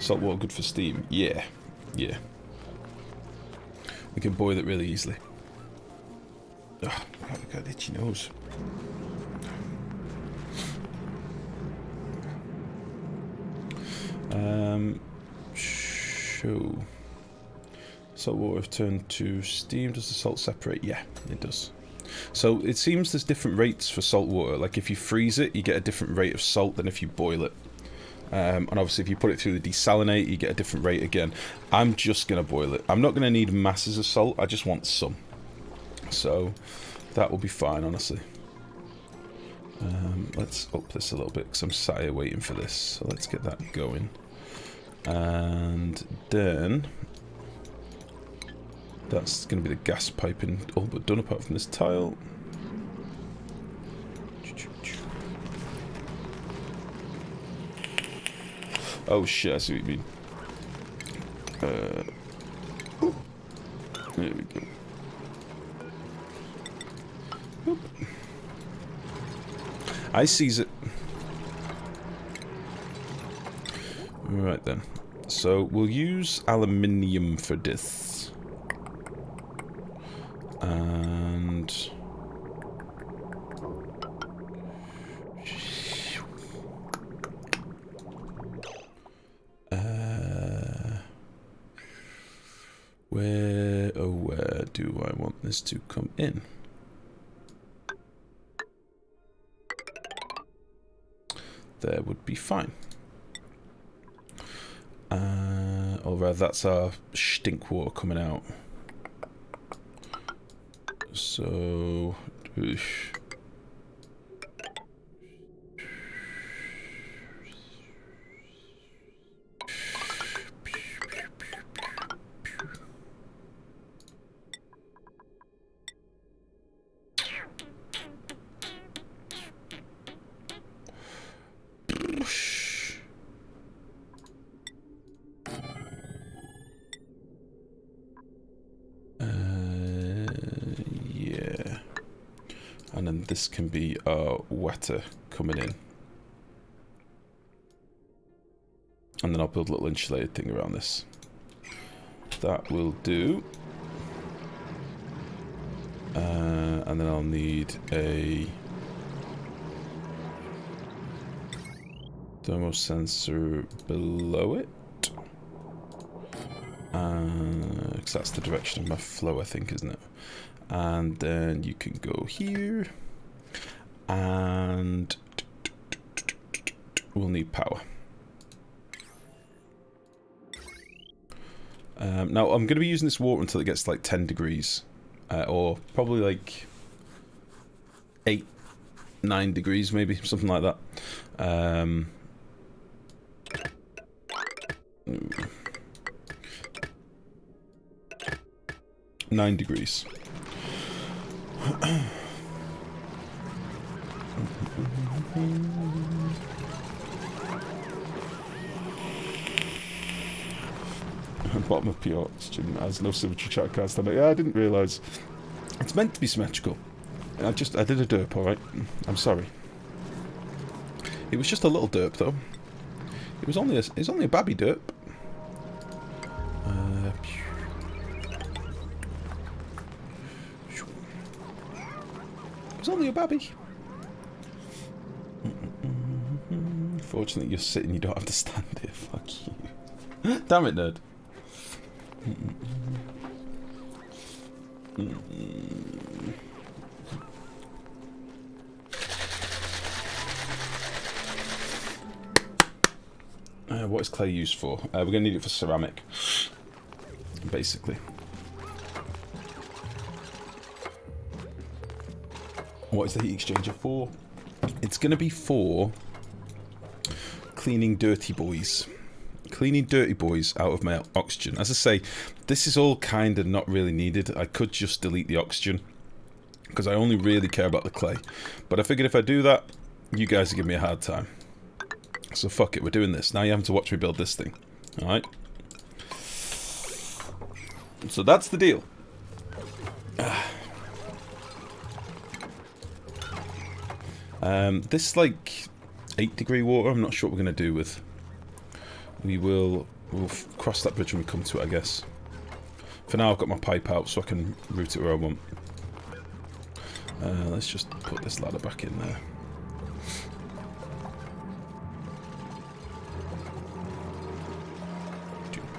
Salt water good for steam? Yeah. Yeah. We can boil it really easily. Oh, I've got an itchy nose. Show. Salt water turned to steam. Does the salt separate? Yeah, it does. So it seems there's different rates for salt water. Like if you freeze it, you get a different rate of salt than if you boil it. And obviously if you put it through the desalinate, you get a different rate again. I'm just going to boil it. I'm not going to need masses of salt. I just want some. So that will be fine, honestly. Let's up this a little bit because I'm sat here waiting for this. So let's get that going. And then that's going to be the gas piping all but done apart from this tile. Oh shit, I see what you mean. There we go. Oop. I sees it. Right then. So we'll use aluminium for this. And where do I want this to come in? There would be fine. Or rather, that's our stink water coming out. So, yeah. And then this can be our wetter coming in. And then I'll build a little insulated thing around this. That will do. And then I'll need a thermosensor below it. Because that's the direction of my flow, I think, isn't it? And then you can go here. And we'll need power. Now, I'm going to be using this water until it gets like 10 degrees. Or probably like 8, 9 degrees, maybe. Something like that. 9 degrees. Bottom of pure oxygen has no symmetry chart cast on it. Yeah, I didn't realise. It's meant to be symmetrical. I did a derp, alright? I'm sorry. It was just a little derp, though. It was only a babby derp. It was only a babby. Fortunately, you're sitting, you don't have to stand here. Fuck you. Damn it, nerd. What is clay used for? We're going to need it for ceramic, basically. What is the heat exchanger for? It's going to be for cleaning dirty boys. Cleaning dirty boys out of my oxygen. As I say, this is all kind of not really needed. I could just delete the oxygen because I only really care about the clay. But I figured if I do that, you guys are giving me a hard time. So fuck it, we're doing this. Now you're having to watch me build this thing. Alright? So that's the deal. This like 8 degree water, I'm not sure what we're going to do with we'll cross that bridge when we come to it, I guess. For now, I've got my pipe out, so I can route it where I want. Let's just put this ladder back in there.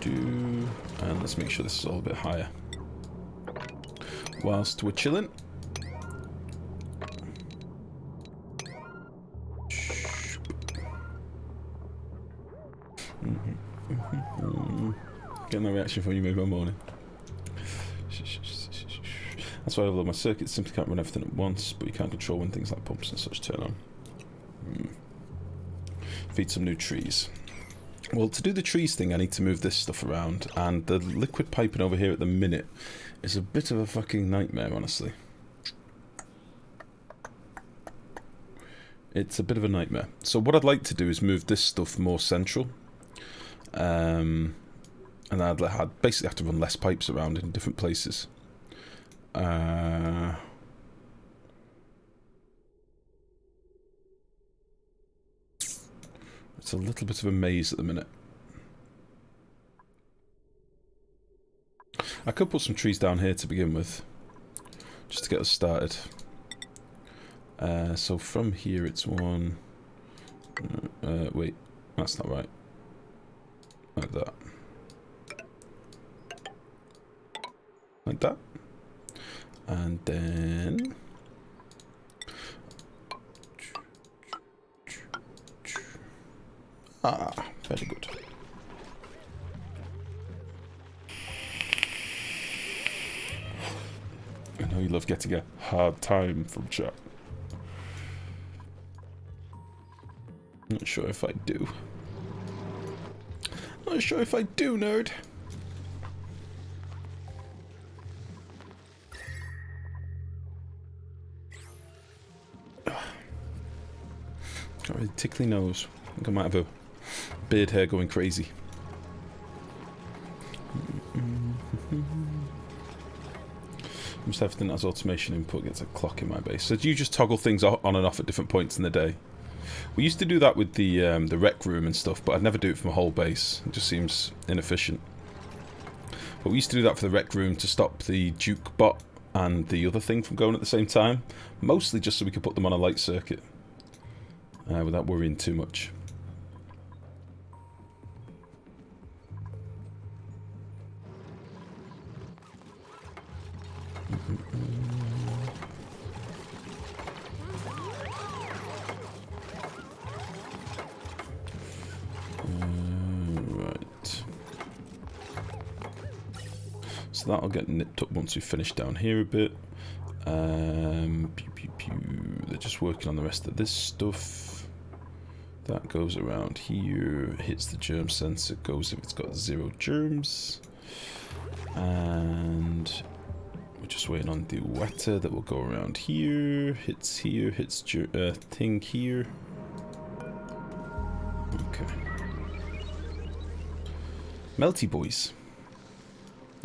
And let's make sure this is all a bit higher. Whilst we're chilling. Getting that reaction from you made my morning. That's why I love my circuits. Simply can't run everything at once, but you can't control when things like pumps and such turn on. Feed some new trees. Well, to do the trees thing, I need to move this stuff around, and the liquid piping over here at the minute is a bit of a fucking nightmare, honestly. It's a bit of a nightmare. So what I'd like to do is move this stuff more central. And I'd basically have to run less pipes around in different places. It's a little bit of a maze at the minute. I could put some trees down here to begin with, just to get us started. So from here it's one... wait, that's not right. Like that. Like that. And then... Ah, very good. I know you love getting a hard time from chat. Not sure if I do. Not sure if I do, nerd. Got a really tickly nose. I think I might have a beard hair going crazy. Almost everything that has automation input gets a clock in my base. So do you just toggle things on and off at different points in the day? We used to do that with the rec room and stuff, but I'd never do it for my whole base. It just seems inefficient. But we used to do that for the rec room to stop the Duke bot and the other thing from going at the same time. Mostly just so we could put them on a light circuit. Without worrying too much. Right. So that'll get nipped up once we finish down here a bit. Pew, pew, pew. They're just working on the rest of this stuff. That goes around here, hits the germ sensor, goes if it's got 0 germs. And we're just waiting on the wetter that will go around here, hits thing here. Okay. Melty boys.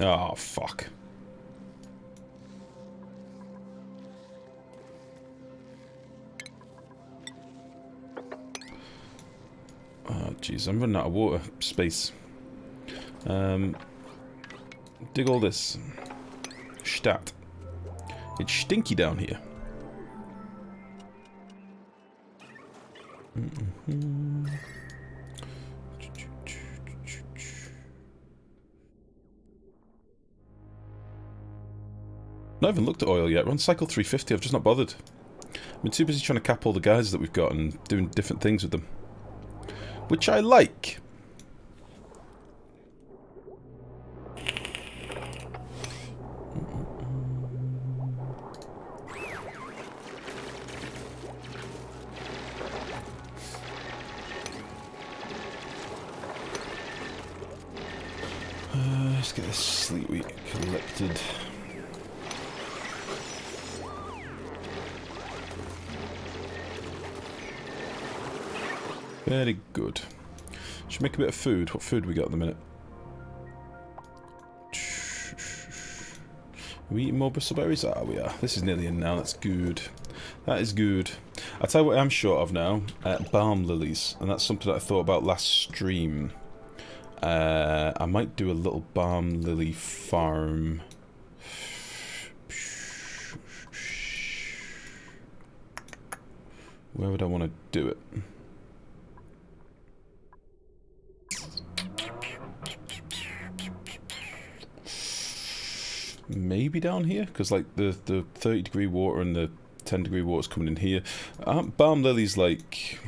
Oh, fuck. Oh, jeez, I'm running out of water space. Dig all this. Stat. It's stinky down here. Not even looked at oil yet. We're on cycle 350. I've just not bothered. I've been too busy trying to cap all the guys that we've got and doing different things with them. Which I like. Let's get this sleet wheat collected. Very good. Should make a bit of food. What food we got at the minute? Are we eating more bristleberries? Ah, we are. This is nearly in now. That's good. That is good. I'll tell you what I'm short of now. Balm lilies. And that's something that I thought about last stream. I might do a little balm lily farm. Where would I want to do it? Maybe down here, because like the 30-degree water and the 10-degree water is coming in here. Aren't balm lilies like...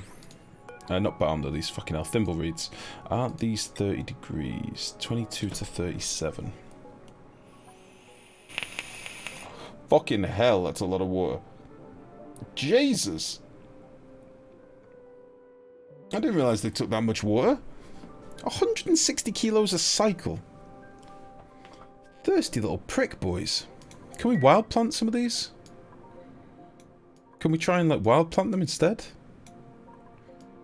not balm lilies, fucking hell, thimbleweeds. Aren't these 30 degrees? 22 to 37. Fucking hell, that's a lot of water. Jesus! I didn't realise they took that much water. 160 kilos a cycle. Thirsty little prick, boys. Can we wild plant some of these? Can we try and, like, wild plant them instead?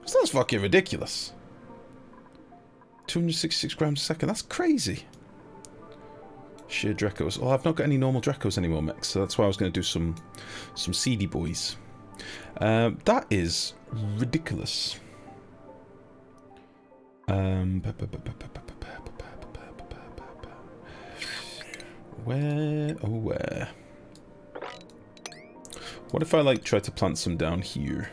Because that's fucking ridiculous. 266 grams a second. That's crazy. Sheer Drecos. Oh, I've not got any normal Drecos anymore, Mix, so that's why I was going to do some seedy boys. That is ridiculous. Where? Oh, where? What if I, like, try to plant some down here?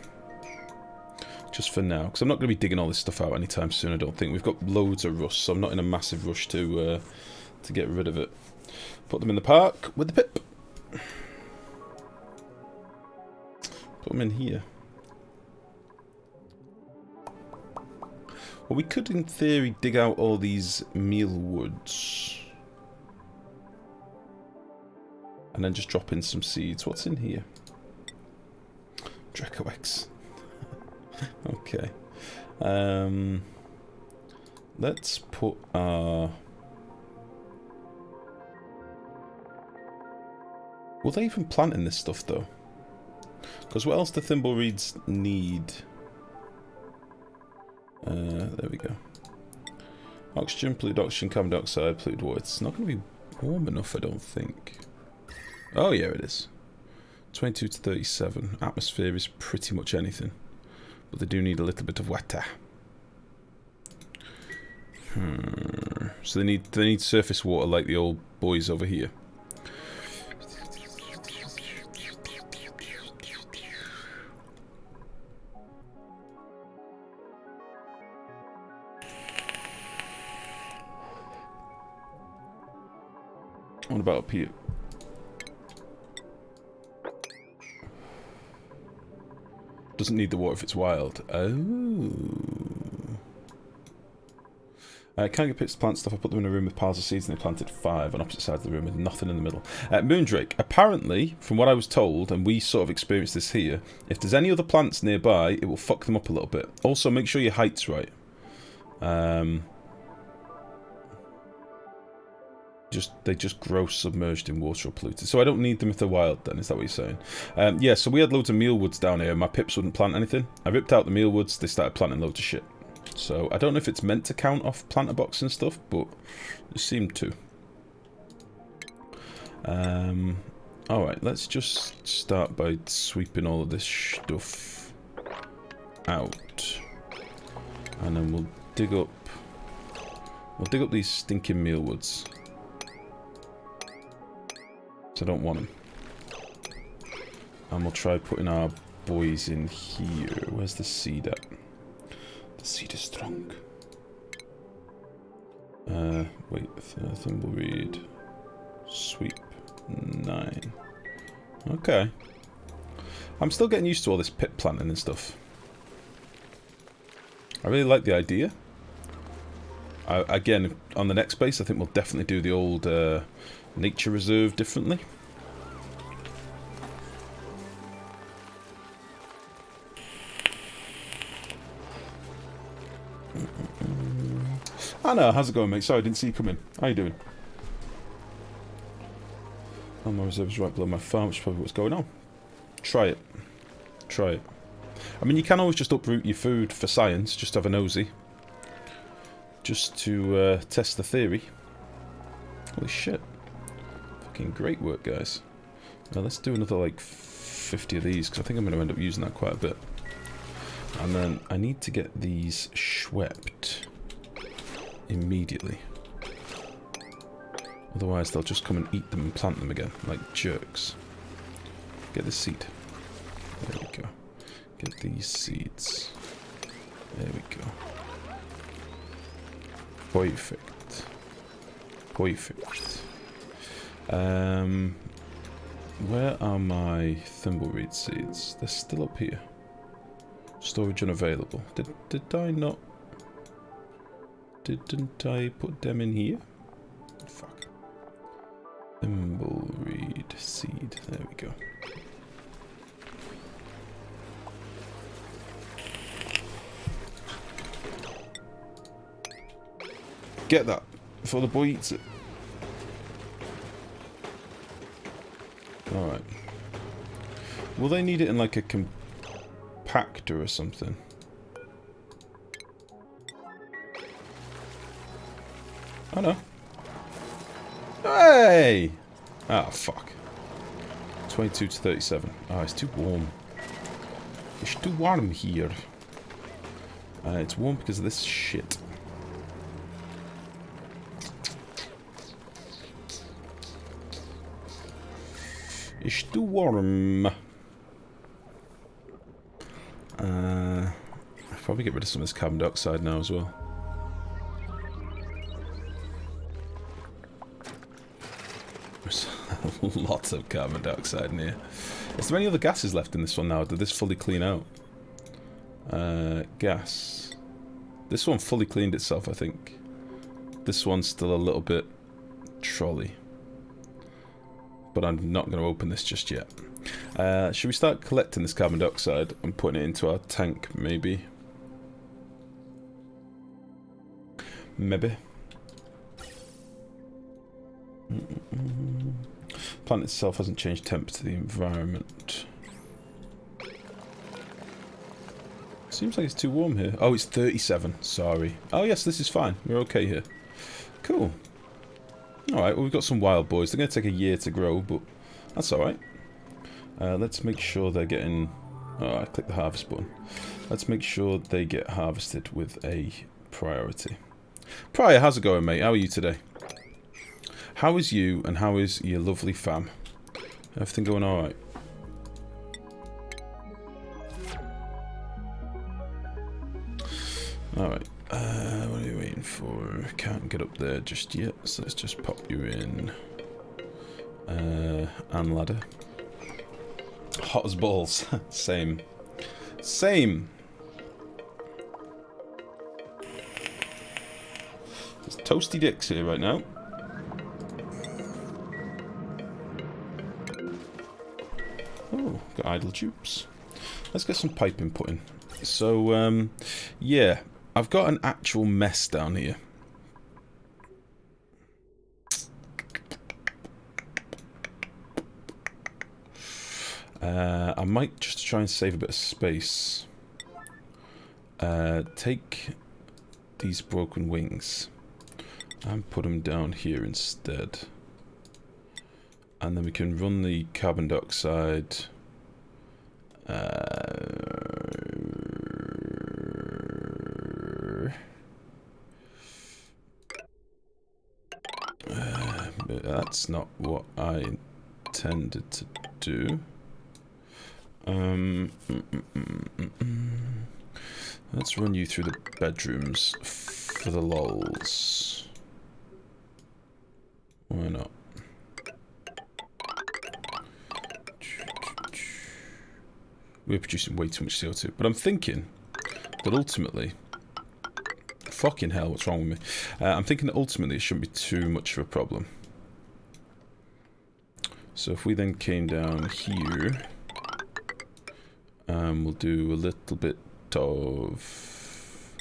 Just for now, because I'm not going to be digging all this stuff out anytime soon, I don't think. We've got loads of rust, so I'm not in a massive rush to get rid of it. Put them in the park with the pip. Put them in here. Well, we could, in theory, dig out all these mealwoods. And then just drop in some seeds. What's in here? Dracoex. Okay. Let's put our... Will they even plant in this stuff, though? Because what else do thimbleweeds need? There we go. Oxygen, polluted oxygen, carbon dioxide, polluted water. It's not going to be warm enough, I don't think. Oh, yeah, it is. 22 to 37. Atmosphere is pretty much anything. But they do need a little bit of water. So they need surface water like the old boys over here. What about up here? Doesn't need the water if it's wild. Oh. Can't get pits to plant stuff. I put them in a room with piles of seeds and they planted 5 on opposite sides of the room with nothing in the middle. Moondrake. Apparently, from what I was told, and we sort of experienced this here, if there's any other plants nearby, it will fuck them up a little bit. Also, make sure your height's right. They just grow submerged in water or polluted. So I don't need them if they're wild then, is that what you're saying? Yeah, so we had loads of mealwoods down here and my pips wouldn't plant anything. I ripped out the mealwoods, they started planting loads of shit. So I don't know if it's meant to count off planter box and stuff, but it seemed to. Alright, let's just start by sweeping all of this stuff out. And then we'll dig up these stinking mealwoods. So I don't want them. And we'll try putting our boys in here. Where's the seed at? The seed is strong. Wait, thimbleweed. Sweep. 9. Okay. I'm still getting used to all this pit planting and stuff. I really like the idea. Again, on the next base, I think we'll definitely do the old nature reserve differently. I know, how's it going, mate? Sorry, I didn't see you come in. How you doing? Oh, my reserve is right below my farm, which is probably what's going on. Try it. Try it. I mean, you can always just uproot your food for science, just have a nosy. Just to test the theory. Holy shit. Fucking great work, guys. Now let's do another, like, 50 of these, because I think I'm going to end up using that quite a bit. And then I need to get these swept immediately. Otherwise they'll just come and eat them and plant them again, like jerks. Get this seed. There we go. Get these seeds. There we go. Perfect. Perfect. Where are my thimbleweed seeds? They're still up here. Storage unavailable. Did I not... Didn't I put them in here? Fuck. Thimbleweed seed. There we go. Get that before the boy eats it. Alright. Will they need it in like a compactor or something? Oh no. Hey! Ah, fuck. 22 to 37. Ah, it's too warm. It's too warm here. It's warm because of this shit. It's too warm. I'll probably get rid of some of this carbon dioxide now as well. There's lots of carbon dioxide in here. Is there any other gases left in this one now? Did this fully clean out? Gas. This one fully cleaned itself, I think. This one's still a little bit trolley. But I'm not going to open this just yet. Should we start collecting this carbon dioxide and putting it into our tank, maybe? Maybe. Plant itself hasn't changed temp to the environment. Seems like it's too warm here. Oh, it's 37. Sorry. Oh, yes, this is fine. We're okay here. Cool. Alright, well, we've got some wild boys. They're going to take a year to grow, but that's alright. Let's make sure they're getting... Oh, I clicked the harvest button. Let's make sure they get harvested with a priority. Prior, how's it going, mate? How are you today? How is you, and how is your lovely fam? Everything going alright? Alright. What are you waiting for? Can't get up there just yet, so let's just pop you in. And ladder. Hot as balls. Same. Same! There's toasty dicks here right now. Oh, got idle tubes. Let's get some piping put in. So, yeah. I've got an actual mess down here. I might just try and save a bit of space. Take these broken wings and put them down here instead. And then we can run the carbon dioxide... that's not what I intended to do. Let's run you through the bedrooms for the lols. Why not? We're producing way too much CO2. But I'm thinking that ultimately... Fucking hell, what's wrong with me? I'm thinking that ultimately it shouldn't be too much of a problem. So if we then came down here... we'll do a little bit of...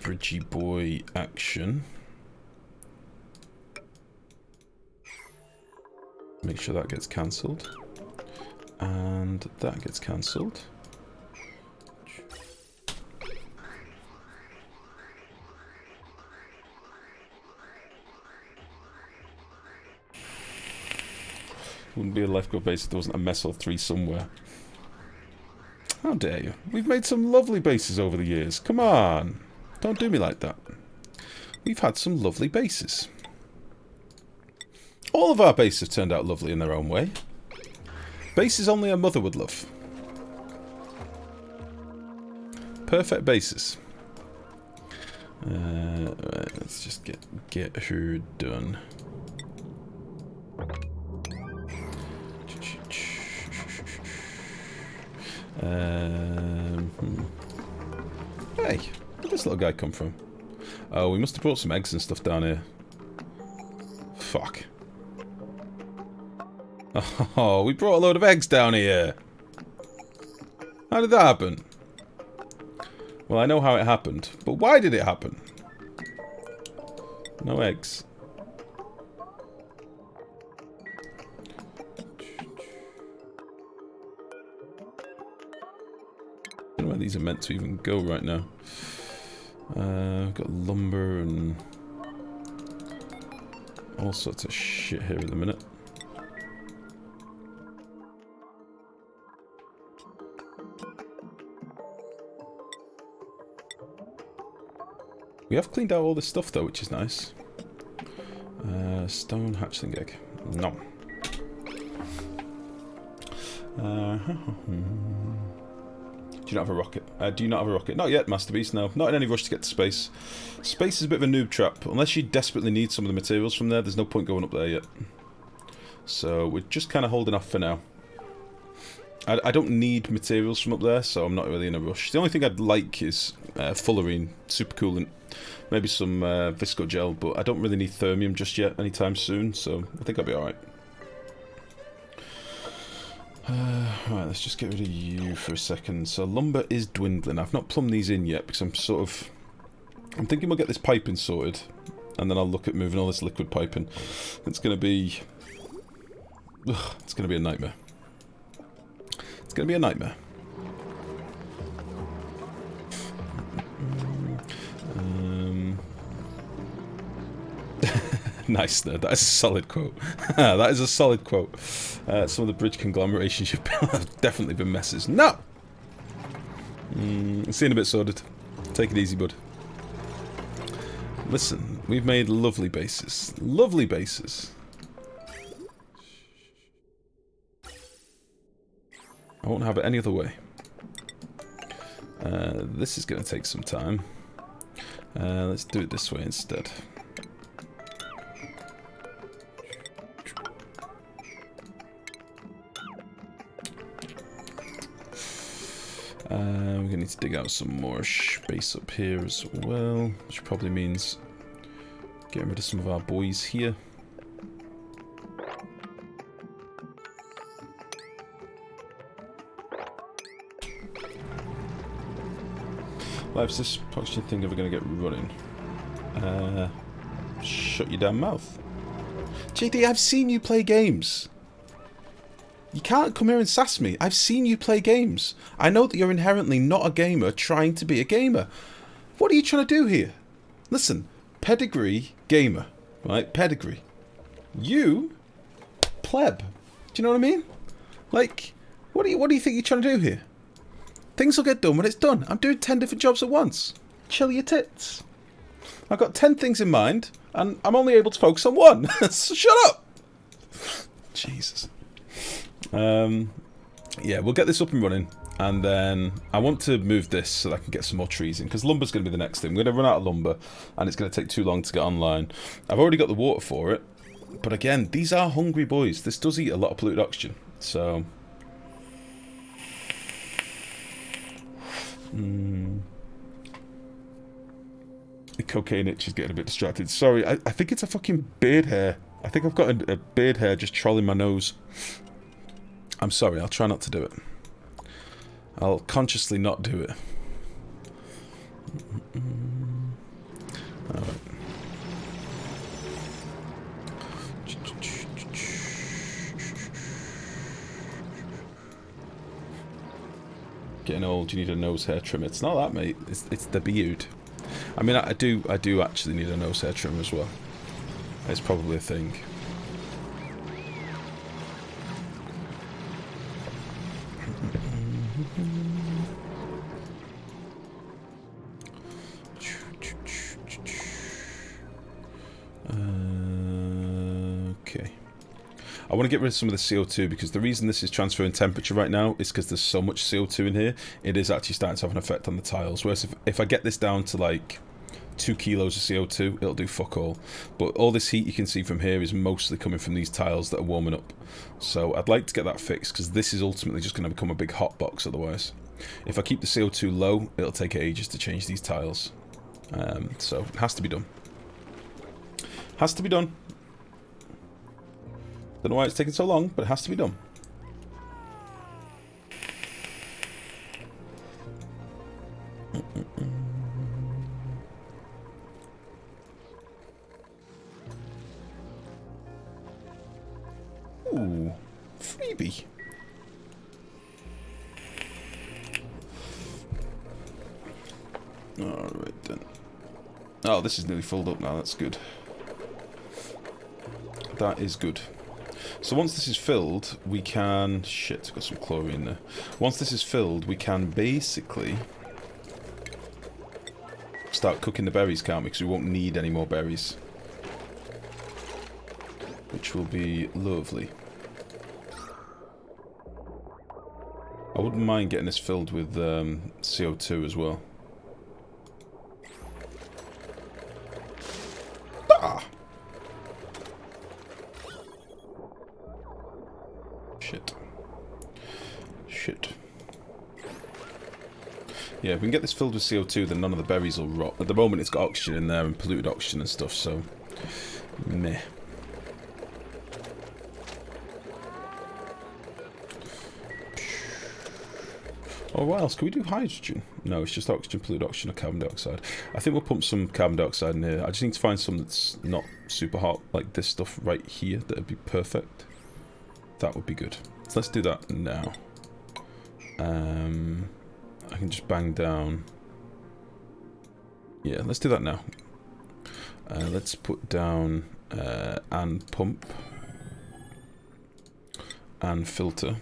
Bridgie boy action. Make sure that gets cancelled. And that gets cancelled. Wouldn't be a Lifegrow base if there wasn't a Messel 3 somewhere. How dare you? We've made some lovely bases over the years. Come on. Don't do me like that. We've had some lovely bases. All of our bases have turned out lovely in their own way. Bases only a mother would love. Perfect bases. Right, let's just get her done. Hey, where'd this little guy come from? Oh, we must have brought some eggs and stuff down here. Fuck. Oh, we brought a load of eggs down here. How did that happen? Well, I know how it happened, but why did it happen? No eggs. I don't know where these are meant to even go right now. We've got lumber and all sorts of shit here at the minute. We have cleaned out all this stuff though, which is nice. Stone hatchling egg. No. Do you not have a rocket? Do you not have a rocket? Not yet, Master Beast, no. Not in any rush to get to space. Space is a bit of a noob trap. Unless you desperately need some of the materials from there, there's no point going up there yet. So we're just kind of holding off for now. I don't need materials from up there, so I'm not really in a rush. The only thing I'd like is fullerene, super coolant, maybe some visco gel, but I don't really need thermium just yet anytime soon, so I think I'll be alright. Right, let's just get rid of you for a second. So lumber is dwindling. I've not plumbed these in yet because I'm thinking we'll get this piping sorted, and then I'll look at moving all this liquid piping. It's going to be... it's going to be a nightmare. It's going to be a nightmare. Nice, there. That is a solid quote. That is a solid quote. Some of the bridge conglomerations you've built have definitely been messes. No! Seeing a bit sordid. Take it easy, bud. Listen, we've made lovely bases. Lovely bases. I won't have it any other way. This is going to take some time. Let's do it this way instead. We're going to need to dig out some more space up here as well, which probably means getting rid of some of our boys here. Life's this function thing ever going to get running? Shut your damn mouth. JD, I've seen you play games. You can't come here and sass me. I've seen you play games. I know that you're inherently not a gamer trying to be a gamer. What are you trying to do here? Listen, pedigree gamer, right? Pedigree. You, pleb. Do you know what I mean? Like, what do you think you're trying to do here? Things will get done when it's done. I'm doing 10 different jobs at once. Chill your tits. I've got 10 things in mind, and I'm only able to focus on one. So shut up. Jesus. Yeah, we'll get this up and running, and then I want to move this so that I can get some more trees in, because lumber's going to be the next thing. We're going to run out of lumber, and it's going to take too long to get online. I've already got the water for it, but again, these are hungry boys. This does eat a lot of polluted oxygen, so... The cocaine itch is getting a bit distracted. Sorry, I think it's a fucking beard hair. I think I've got a beard hair just trolling my nose. I'm sorry, I'll try not to do it. I'll consciously not do it. Alright. Getting old, you need a nose hair trim. It's not that, mate. It's the beard. I mean, I do actually need a nose hair trim as well. It's probably a thing. Okay. I want to get rid of some of the CO2 because the reason this is transferring temperature right now is because there's so much CO2 in here. It is actually starting to have an effect on the tiles. Whereas if I get this down to like 2 kilos of CO2, it'll do fuck all. But all this heat you can see from here is mostly coming from these tiles that are warming up. So I'd like to get that fixed because this is ultimately just going to become a big hot box otherwise. If I keep the CO2 low, it'll take ages to change these tiles. So it has to be done. Has to be done. Don't know why it's taking so long, but it has to be done. Ooh, freebie. Alright then. Oh, this is nearly filled up now, that's good. That is good. So once this is filled, we can... Shit, got some chlorine there. Once this is filled, we can basically start cooking the berries, can't we? Because we won't need any more berries. Which will be lovely. I wouldn't mind getting this filled with CO2 as well. Ah! Shit. Yeah, if we can get this filled with CO2, then none of the berries will rot. At the moment, it's got oxygen in there and polluted oxygen and stuff, so... meh. Oh, what else? Can we do hydrogen? No, it's just oxygen, polluted oxygen, or carbon dioxide. I think we'll pump some carbon dioxide in here. I just need to find some that's not super hot, like this stuff right here. That would be perfect. That would be good. So let's do that now. I can just bang down. Yeah, let's do that now. Let's put down and pump and filter.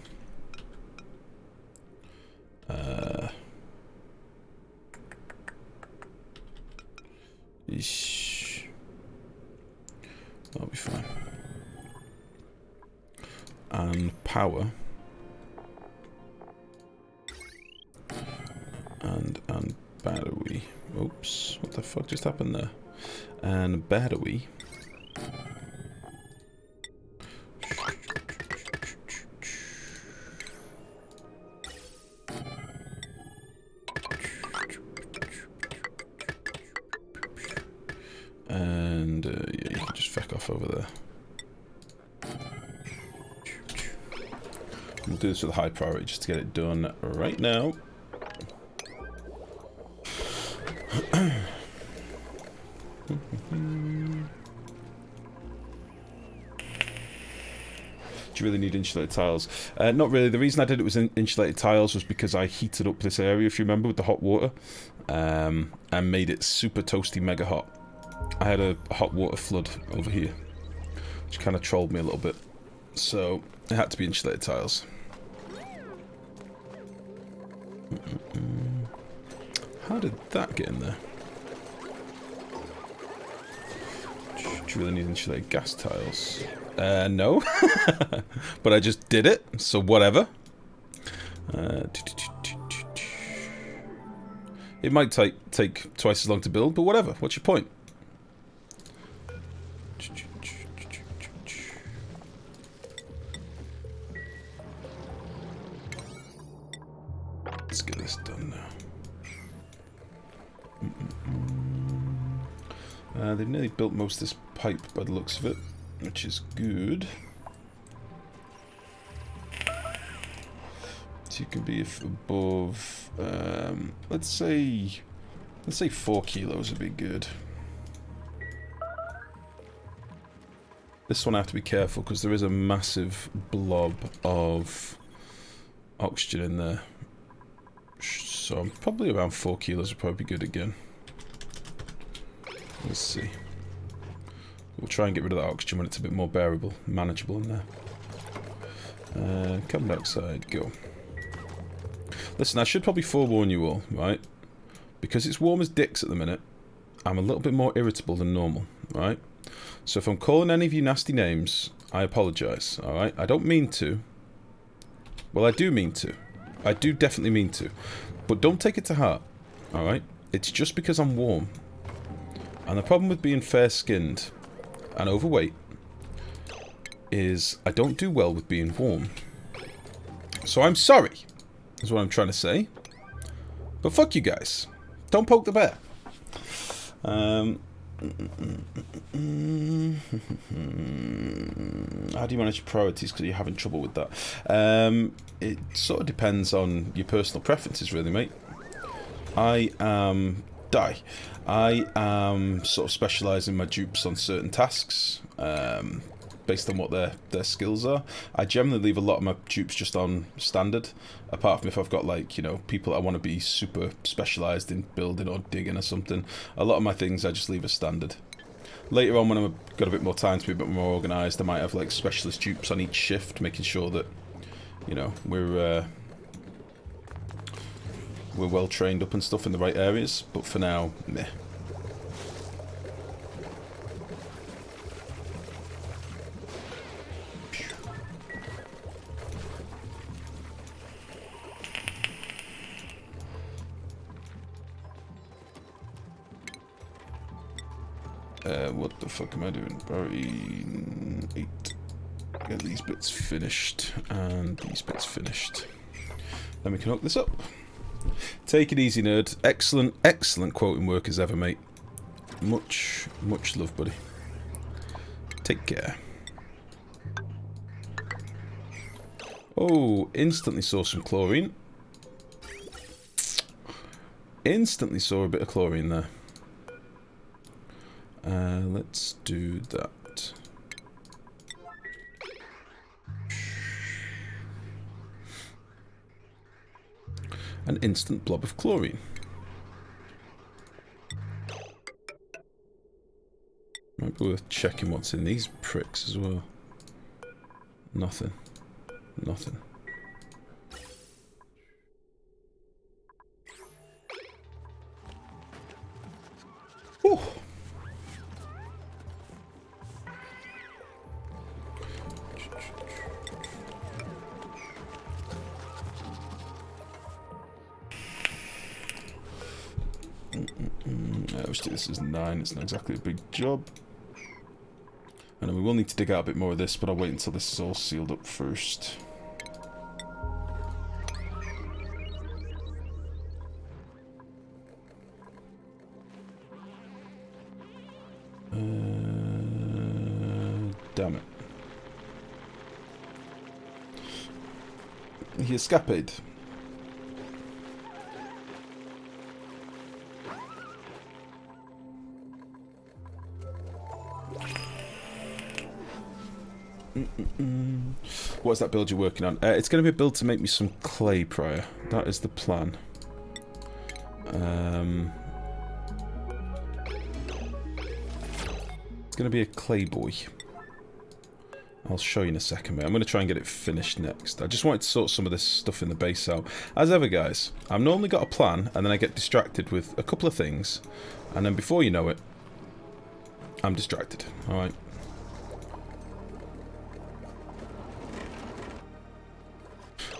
Ish. That'll be fine. And power. And battery. Oops, what the fuck just happened there? And battery. And yeah, you can just feck off over there. We'll do this with a high priority just to get it done right now. Do you really need insulated tiles? Not really. The reason I did it with insulated tiles was because I heated up this area, if you remember, with the hot water, and made it super toasty, mega hot. I had a hot water flood over here, which kind of trolled me a little bit. So it had to be insulated tiles. How did that get in there? Do you really need insulated gas tiles? No. But I just did it, so whatever. It might take twice as long to build, but whatever. What's your point? Let's get this done now. They've nearly built most of this pipe by the looks of it, which is good. So you can be above, let's say 4 kilos would be good. This one I have to be careful because there is a massive blob of oxygen in there. So I'm probably around 4 kilos would probably be good again. Let's see. We'll try and get rid of that oxygen when it's a bit more bearable, manageable in there. Carbon dioxide, go. Listen, I should probably forewarn you all, right? Because it's warm as dicks at the minute, I'm a little bit more irritable than normal, right? So if I'm calling any of you nasty names, I apologise, alright? I don't mean to. Well, I do mean to. I do definitely mean to. But don't take it to heart, alright? It's just because I'm warm. And the problem with being fair-skinned and overweight is I don't do well with being warm. So I'm sorry, is what I'm trying to say. But fuck you guys. Don't poke the bear. How do you manage your priorities because you're having trouble with that? It sort of depends on your personal preferences, really, mate. I am sort of specialising my dupes on certain tasks, based on what their skills are. I generally leave a lot of my dupes just on standard, apart from if I've got, like, you know, people I want to be super specialised in building or digging or something. A lot of my things I just leave as standard. Later on, when I've got a bit more time to be a bit more organised, I might have, like, specialist dupes on each shift, making sure that, you know, we're well trained up and stuff in the right areas. But for now, meh. What the fuck am I doing? Bury 8. Get these bits finished and these bits finished. Then we can hook this up. Take it easy, nerd. Excellent, excellent quoting work as ever, mate. Much, much love, buddy. Take care. Oh, instantly saw some chlorine. Instantly saw a bit of chlorine there. Let's do that. An instant blob of chlorine. Might be worth checking what's in these pricks as well. Nothing. Nothing. Whew. Let's do this as 9. It's not exactly a big job. And then we will need to dig out a bit more of this, but I'll wait until this is all sealed up first. Damn it. He escaped. What's that build you're working on? It's going to be a build to make me some clay prior. That is the plan. It's going to be a clay boy. I'll show you in a second, mate. I'm going to try and get it finished next. I just wanted to sort some of this stuff in the base out. As ever, guys, I've normally got a plan, and then I get distracted with a couple of things, and then before you know it, I'm distracted. Alright.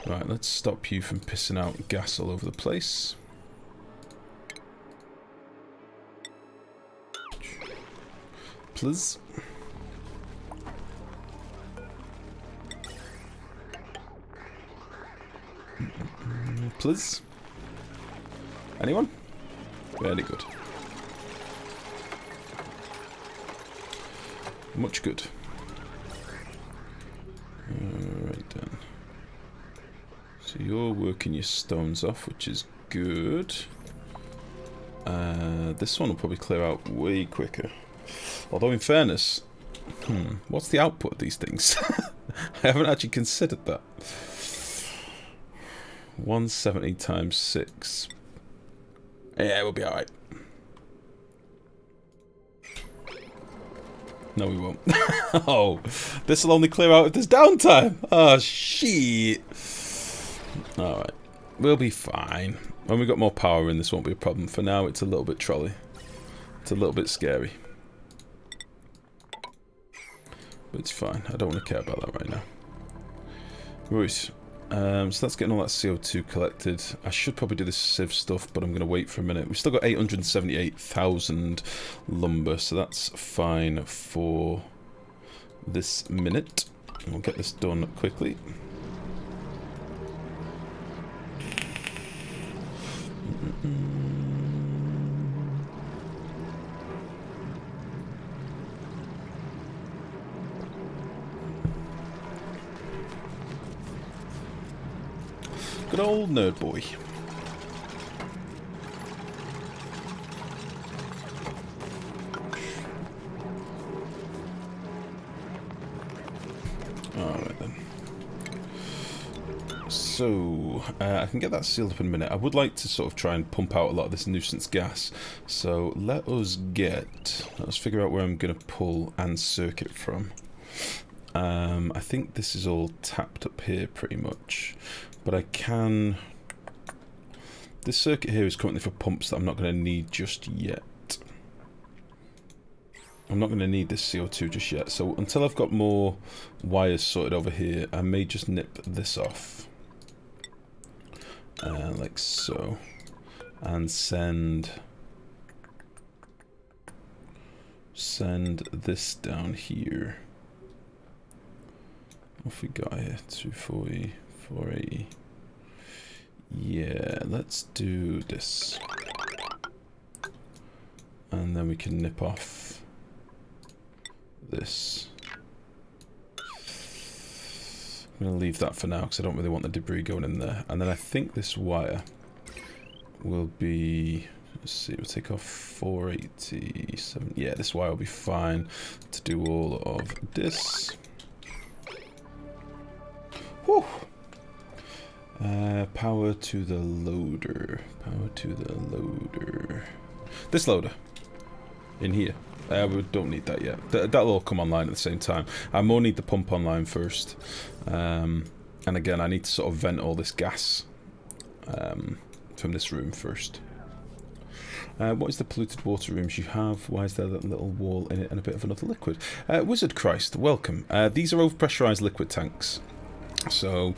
Right, let's stop you from pissing out gas all over the place. Please. Please. Anyone? Very good. Much good. Alright then. So you're working your stones off, which is good. This one will probably clear out way quicker. Although in fairness, what's the output of these things? I haven't actually considered that. 170 times 6. Yeah, we'll be alright. No, we won't. Oh, this will only clear out if there's downtime. Oh, shit. Alright, we'll be fine. When we got more power in, this won't be a problem. For now, it's a little bit trolley. It's a little bit scary. But it's fine. I don't want to care about that right now. Right. So that's getting all that CO2 collected. I should probably do this sieve stuff, but I'm going to wait for a minute. We've still got 878,000 lumber, so that's fine for this minute. And we'll get this done quickly. Good old nerd boy. Alright then. So, I can get that sealed up in a minute. I would like to sort of try and pump out a lot of this nuisance gas. So let us figure out where I'm going to pull and circuit from. I think this is all tapped up here pretty much. But I can... This circuit here is currently for pumps that I'm not going to need just yet. I'm not going to need this CO2 just yet. So until I've got more wires sorted over here, I may just nip this off. Like so. And send this down here. What have we got here? 240, 480. Yeah, let's do this. And then we can nip off this. I'm going to leave that for now because I don't really want the debris going in there. And then I think this wire will be... Let's see, we'll take off 487. Yeah, this wire will be fine to do all of this. Whew. Power to the loader. Power to the loader. This loader. In here. We don't need that yet. That'll all come online at the same time. I more need the pump online first. And again, I need to sort of vent all this gas from this room first. What is the polluted water rooms you have? Why is there that little wall in it and a bit of another liquid? Wizard Christ, welcome. These are over-pressurized liquid tanks. So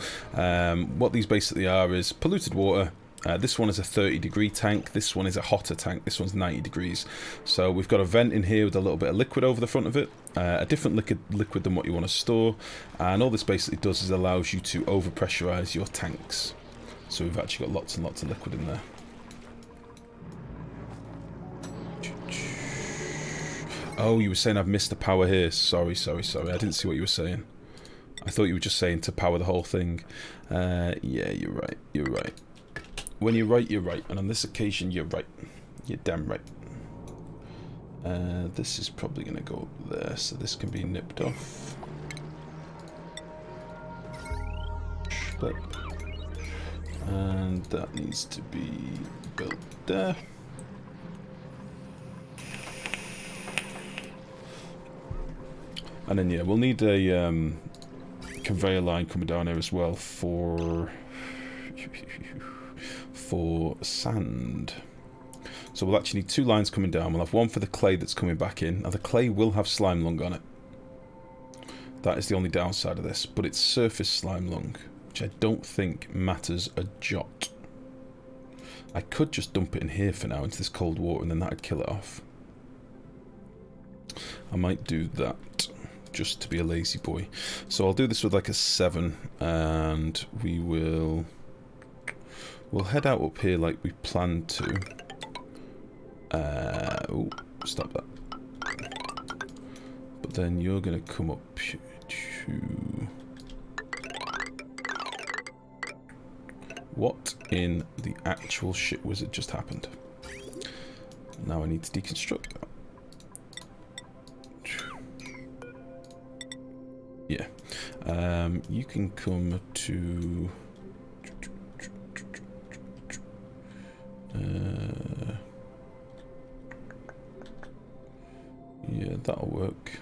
what these basically are is polluted water. This one is a 30-degree tank. This one is a hotter tank. This one's 90 degrees. So we've got a vent in here with a little bit of liquid over the front of it. A different liquid than what you want to store. And all this basically does is allows you to over-pressurize your tanks. So we've actually got lots and lots of liquid in there. Oh, you were saying I've missed the power here. Sorry. I didn't see what you were saying. I thought you were just saying to power the whole thing. Yeah, you're right. When you're right, you're right. And on this occasion, you're right. You're damn right. This is probably going to go up there, so this can be nipped off. Flip. And that needs to be built there. And then, yeah, we'll need a conveyor line coming down here as well for sand. So we'll actually need two lines coming down. We'll have one for the clay that's coming back in. Now the clay will have slime lung on it. That is the only downside of this, but it's surface slime lung, which I don't think matters a jot. I could just dump it in here for now into this cold water and then that'd kill it off. I might do that just to be a lazy boy. So I'll do this with like a 7 and we'll head out up here like we planned to. Oh, stop that. But then you're gonna come up to... What in the actual shit wizard just happened? Now I need to deconstruct that. Yeah. You can come to... yeah, that'll work.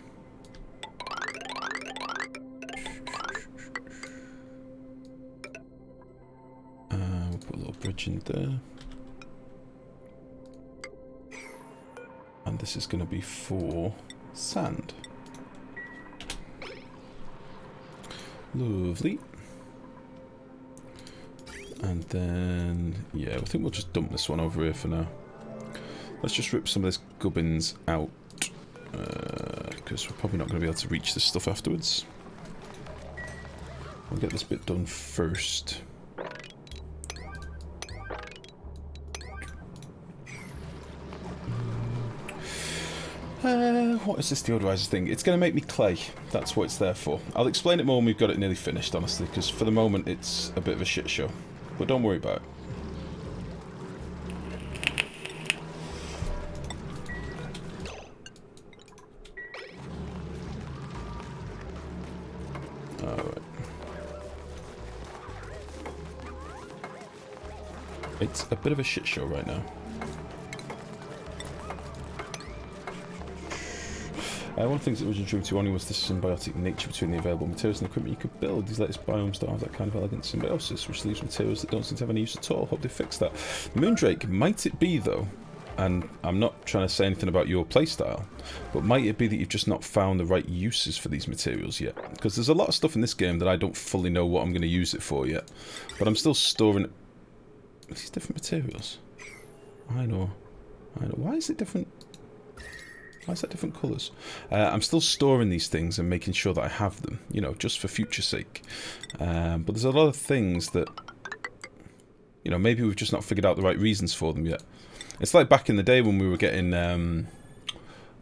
We'll put a little bridge in there. And this is going to be for sand. Lovely. And then, yeah, I think we'll just dump this one over here for now. Let's just rip some of this gubbins out, because we're probably not going to be able to reach this stuff afterwards. We'll get this bit done first. What is this deodorizer thing? It's going to make me clay. That's what it's there for. I'll explain it more when we've got it nearly finished, honestly, because for the moment it's a bit of a shit show. But don't worry about it. Alright. It's a bit of a shit show right now. One of the things that originally drew me to Oni was the symbiotic nature between the available materials and the equipment you could build. These latest biomes don't have that kind of elegant symbiosis, which leaves materials that don't seem to have any use at all. Hope they fix that. Moondrake, might it be though, and I'm not trying to say anything about your playstyle, but might it be that you've just not found the right uses for these materials yet? Because there's a lot of stuff in this game that I don't fully know what I'm going to use it for yet, but I'm still storing these different materials. I know. Why is it different? Why is that different colours? I'm still storing these things and making sure that I have them, you know, just for future sake. But there's a lot of things that, you know, maybe we've just not figured out the right reasons for them yet. It's like back in the day when we were getting,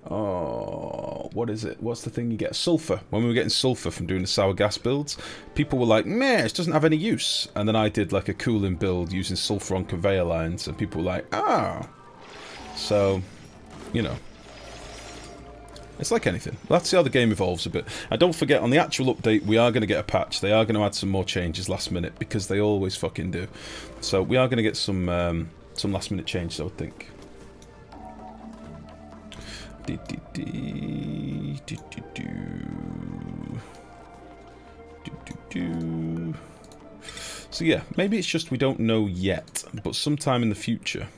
oh, what is it? What's the thing you get? Sulphur. When we were getting sulphur from doing the sour gas builds, people were like, meh, it doesn't have any use. And then I did like a cooling build using sulphur on conveyor lines, and people were like, ah. So, you know. It's like anything. Let's see how the game evolves a bit. And don't forget, on the actual update, we are going to get a patch. They are going to add some more changes last minute, because they always fucking do. So we are going to get some last minute changes, I would think. So yeah, maybe it's just we don't know yet, but sometime in the future,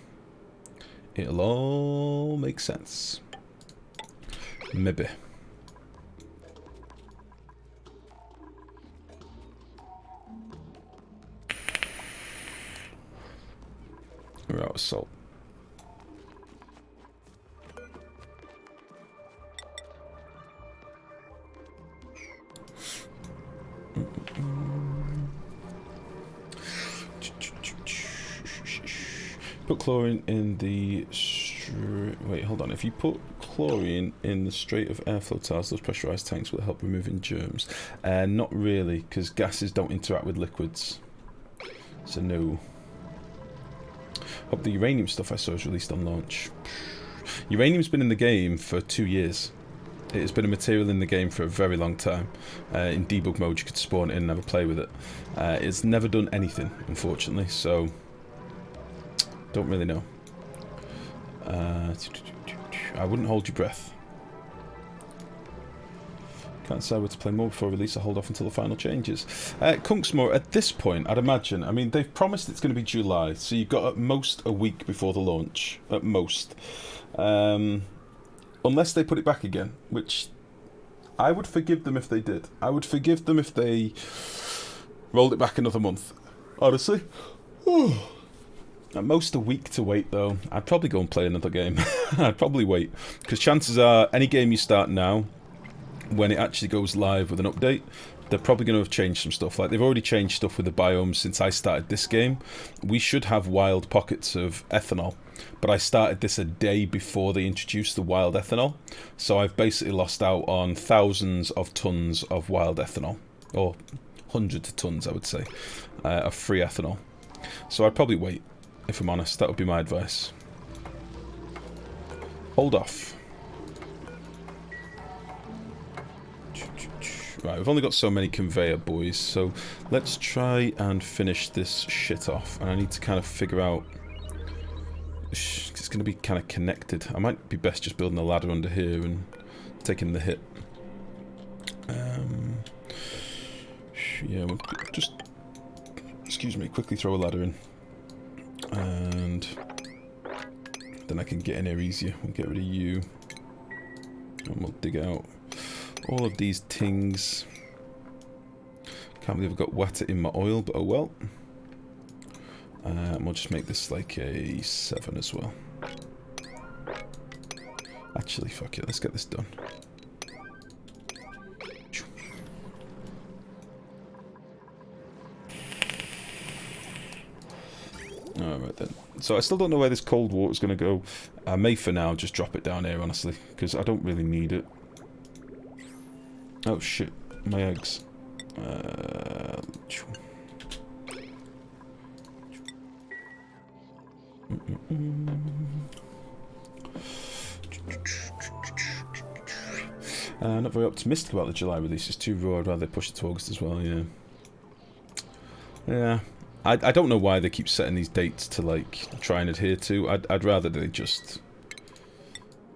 it'll all make sense. Maybe. We're out of salt. Put chlorine in the... Wait, hold on. If you put chlorine in the straight of airflow tiles, those pressurized tanks will help removing germs. Not really, because gases don't interact with liquids. So no. Hope the uranium stuff I saw is released on launch. Uranium's been in the game for 2 years. It has been a material in the game for a very long time. In debug mode you could spawn it in and have a play with it. It's never done anything, unfortunately, so... Don't really know. I wouldn't hold your breath. Can't decide where to play more before release. I'll hold off until the final changes. Kunksmore, at this point, I'd imagine, I mean, they've promised it's going to be July, so you've got at most a week before the launch. At most. Unless they put it back again, which I would forgive them if they did. I would forgive them if they rolled it back another month. Honestly. At most a week to wait, though. I'd probably go and play another game. I'd probably wait. Because chances are, any game you start now, when it actually goes live with an update, they're probably going to have changed some stuff. Like, they've already changed stuff with the biomes since I started this game. We should have wild pockets of ethanol. But I started this a day before they introduced the wild ethanol. So I've basically lost out on thousands of tons of wild ethanol. Or hundreds of tons, I would say, of free ethanol. So I'd probably wait. If I'm honest, that would be my advice. Hold off. Right, we've only got so many conveyor boys, so let's try and finish this shit off. And I need to kind of figure out... It's going to be kind of connected. I might be best just building a ladder under here and taking the hit. Yeah, we'll just... Excuse me, quickly throw a ladder in. And then I can get in here easier. We'll get rid of you. And we'll dig out all of these things. Can't believe I've got water in my oil, but oh well. We'll just make this like a 7 as well. Actually, fuck it, let's get this done. Alright then. So I still don't know where this cold water's going to go. I may for now just drop it down here, honestly, because I don't really need it. Oh shit, my eggs. Not very optimistic about the July release. It's too raw. I'd rather push it to August as well, yeah. Yeah. I don't know why they keep setting these dates to, like, try and adhere to. I'd rather they just...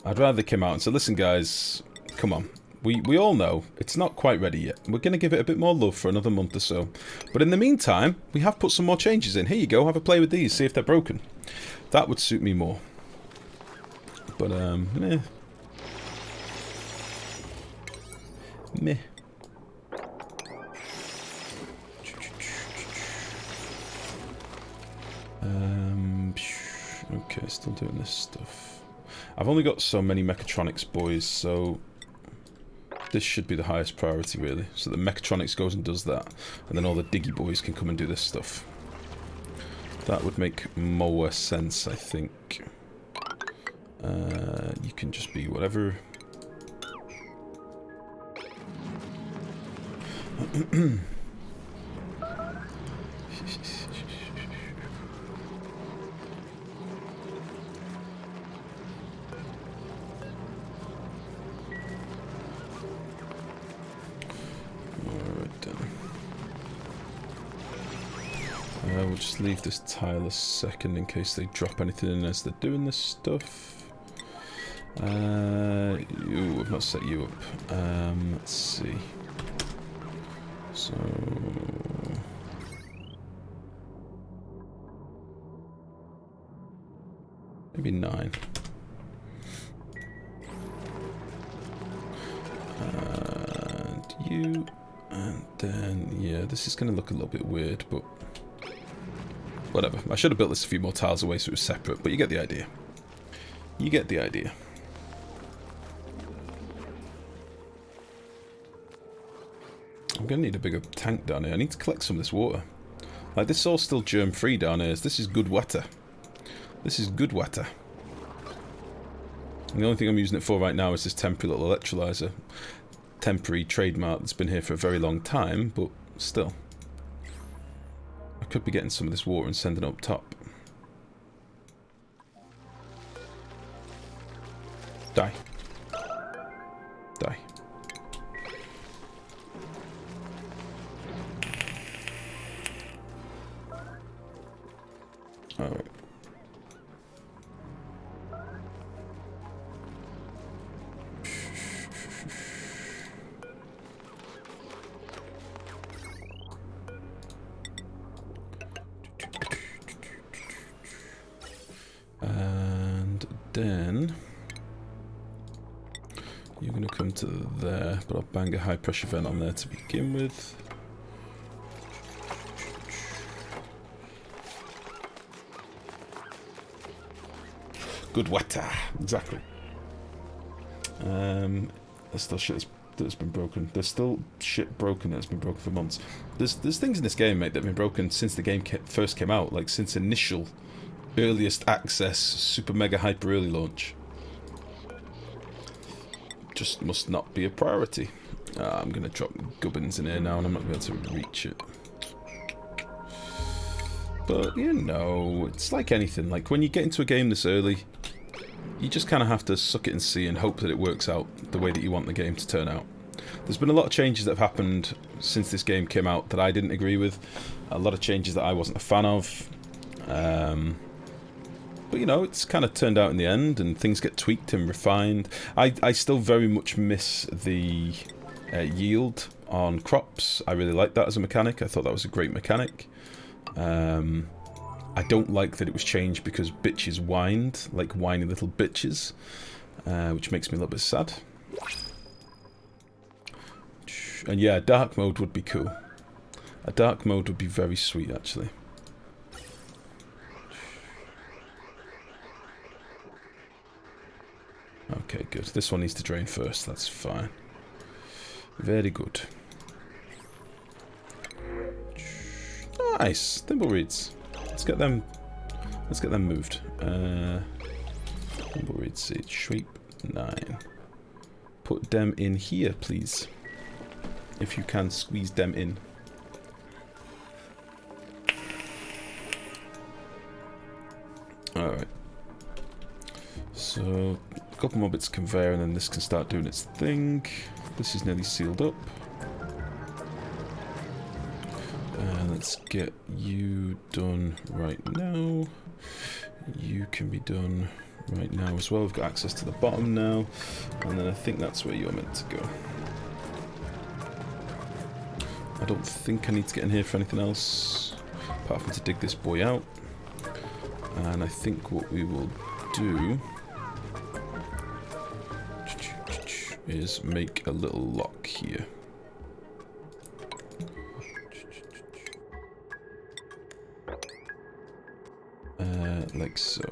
I'd rather they came out and said, listen guys, come on. We all know it's not quite ready yet. We're going to give it a bit more love for another month or so. But in the meantime, we have put some more changes in. Here you go, have a play with these, see if they're broken. That would suit me more. But, meh. Meh. Okay, still doing this stuff. I've only got so many mechatronics boys, so this should be the highest priority, really. So the mechatronics goes and does that, and then all the diggy boys can come and do this stuff. That would make more sense, I think. You can just be whatever. We'll just leave this tile a second in case they drop anything in as they're doing this stuff. Ooh, I've not set you up. Let's see. So... maybe 9. And you... and then, yeah, this is going to look a little bit weird, but... whatever. I should have built this a few more tiles away so it was separate, but you get the idea. You get the idea. I'm going to need a bigger tank down here. I need to collect some of this water. Like, this is all still germ-free down here. This is good water. This is good water. And the only thing I'm using it for right now is this temporary little electrolyzer. Temporary trademark that's been here for a very long time, but still. I could be getting some of this water and sending it up top. Die. Die. Alright. And then you're going to come to there, but I'll bang a high pressure vent on there to begin with. Good water, exactly. There's still shit that's been broken. There's still shit broken that's been broken for months. There's things in this game, mate, that have been broken since the game first came out, like since initial, earliest access, super mega hyper early launch. Just must not be a priority. I'm gonna drop gubbins in here now, and I'm not gonna be able to reach it. But you know, it's like anything. Like when you get into a game this early, you just kind of have to suck it and see and hope that it works out the way that you want the game to turn out. There's been a lot of changes that have happened since this game came out that I didn't agree with. A lot of changes that I wasn't a fan of. But you know, it's kind of turned out in the end, and things get tweaked and refined. I still very much miss the yield on crops. I really like that as a mechanic. I thought that was a great mechanic. I don't like that it was changed because bitches whined, like whiny little bitches, which makes me a little bit sad. And yeah, dark mode would be cool. A dark mode would be very sweet, actually. Okay, good. This one needs to drain first. That's fine. Very good. Nice. Thimbleweeds. Let's get them. Let's get them moved. Thimbleweed seed. Sweep 9. Put them in here, please. If you can squeeze them in. Alright. So, a couple more bits of conveyor and then this can start doing its thing. This is nearly sealed up. Let's get you done right now. You can be done right now as well. We've got access to the bottom now. And then I think that's where you're meant to go. I don't think I need to get in here for anything else, apart from to dig this boy out. And I think what we will do is make a little lock here. Like so.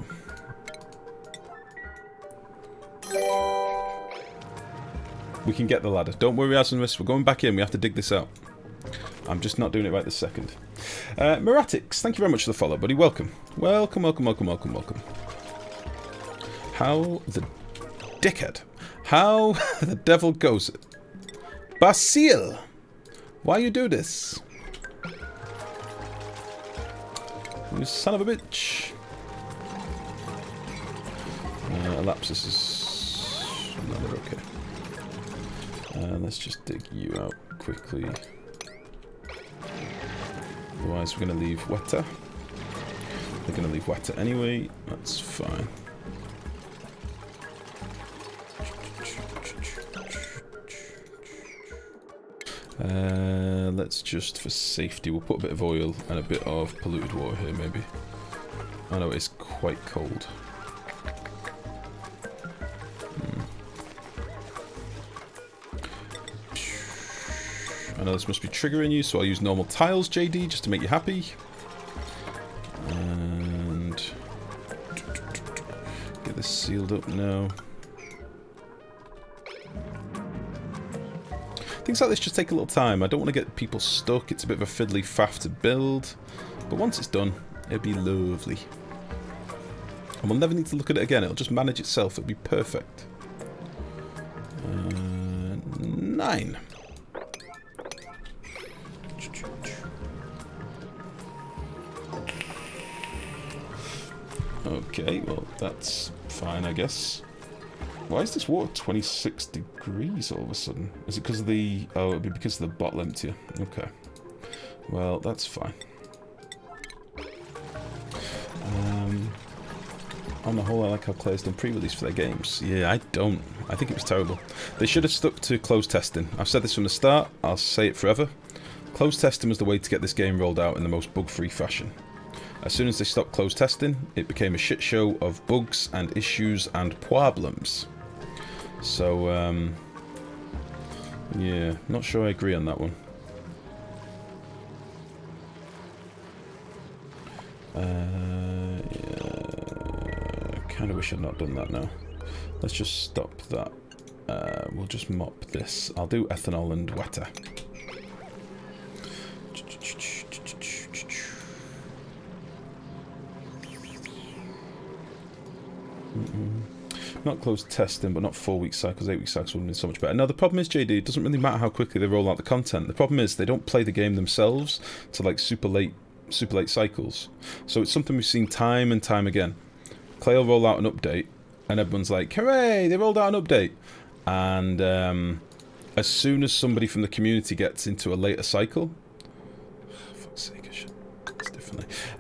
We can get the ladder. Don't worry, Arsonimus. We're going back in. We have to dig this out. I'm just not doing it right this second. Miratix, thank you very much for the follow, buddy. Welcome. Welcome, welcome, welcome, welcome, welcome. How the dickhead. How the devil goes it? Basil! Why you do this? You son of a bitch. Elapsis is... No, they're okay. Let's just dig you out quickly. Otherwise we're going to leave Weta. We're going to leave Weta anyway. That's fine. Let's just, for safety, we'll put a bit of oil and a bit of polluted water here, maybe. I know it's quite cold. I know this must be triggering you, so I'll use normal tiles, JD, just to make you happy. And get this sealed up now. Things like this just take a little time. I don't want to get people stuck. It's a bit of a fiddly faff to build. But once it's done, it'll be lovely. And we'll never need to look at it again. It'll just manage itself. It'll be perfect. 9. Okay, well, that's fine, I guess. Why is this water 26 degrees all of a sudden? Is it because of the... Oh, it'd be because of the bottle emptier. Okay. Well, that's fine. On the whole, I like how Klei's done pre-release for their games. Yeah, I don't. I think it was terrible. They should have stuck to closed testing. I've said this from the start. I'll say it forever. Closed testing was the way to get this game rolled out in the most bug-free fashion. As soon as they stopped closed testing, it became a shit show of bugs and issues and problems. So, yeah, not sure I agree on that one. Yeah, kind of wish I'd not done that now. Let's just stop that. We'll just mop this. I'll do ethanol and Weta. Not closed testing, but not 4-week cycles, 8-week cycles would have been so much better. Now, the problem is, JD, it doesn't really matter how quickly they roll out the content. The problem is they don't play the game themselves to, like, super late cycles. So it's something we've seen time and time again. Klei will roll out an update, and everyone's like, hooray, they rolled out an update. And as soon as somebody from the community gets into a later cycle... fuck's sake, I should...